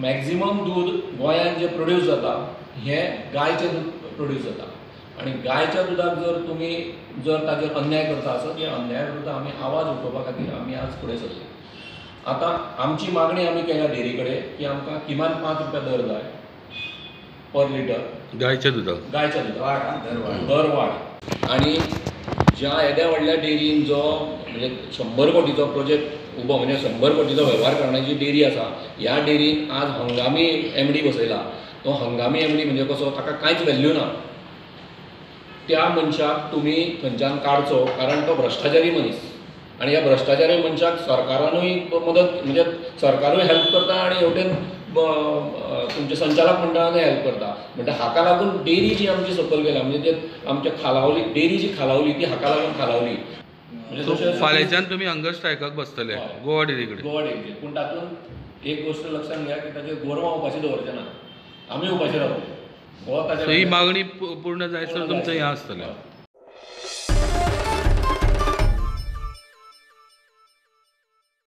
Maximum दूध गोंयांत जे प्रोड्यूस जाता हें गायचें दूध प्रोड्यूस जाता आनी गायच्या दुधाक जर ताजेर अन्याय करता आसत ह्या अन्याया विरुद्ध आमी आवाज उठोवपा खातीर आमी आज फुडें सरले. आतां आमची मागणी आमी केल्या डेरी कडेन की आमकां किमान 5 रुपया दर जाय पर लिटर गायच्या दुधाक दर वाड. आनी ज्या येद्या व्हडल्या डेरीन जो म्हणजे 100 कोटीचो प्रोजेक्ट उबो म्हणजे 100 कोटीचो वेव्हार करण्याची डेरी आसा ह्या डेरीन आज हंगामी MD बसयला. तो हंगामी MD म्हणजे कसो ताका कांयच व्हॅल्यू ना. त्या मनशाक तुमी थंयच्यान काडचो कारण तो भ्रश्टाचारी मनीस आनी ह्या भ्रश्टाचारी मनशाक सरकारानूय मदत म्हणजे सरकारूय हेल्प करता आनी हेवटेन तुमच्या संचालक मंडळानूय हेल्प करता. म्हणजे हाका लागून डेरी जी आमची सकयल गेल्या म्हणजे ते आमच्या खालावली डेरी जी खालावली ती हाका लागून खालावली. म्हणजे फाल्यांच्यान तुमी हंगर स्ट्रायकाक बसतले गोवा डेरी कडेन. गोवा डेरी पूण तातूंत एक गोश्ट लक्षात घ्या की ताचेर गोरवां उपाशी दवरचे ना. आमी उपाशी रावतले. ही मागणी पूर्ण जायसर तुमचें हें आसतलें.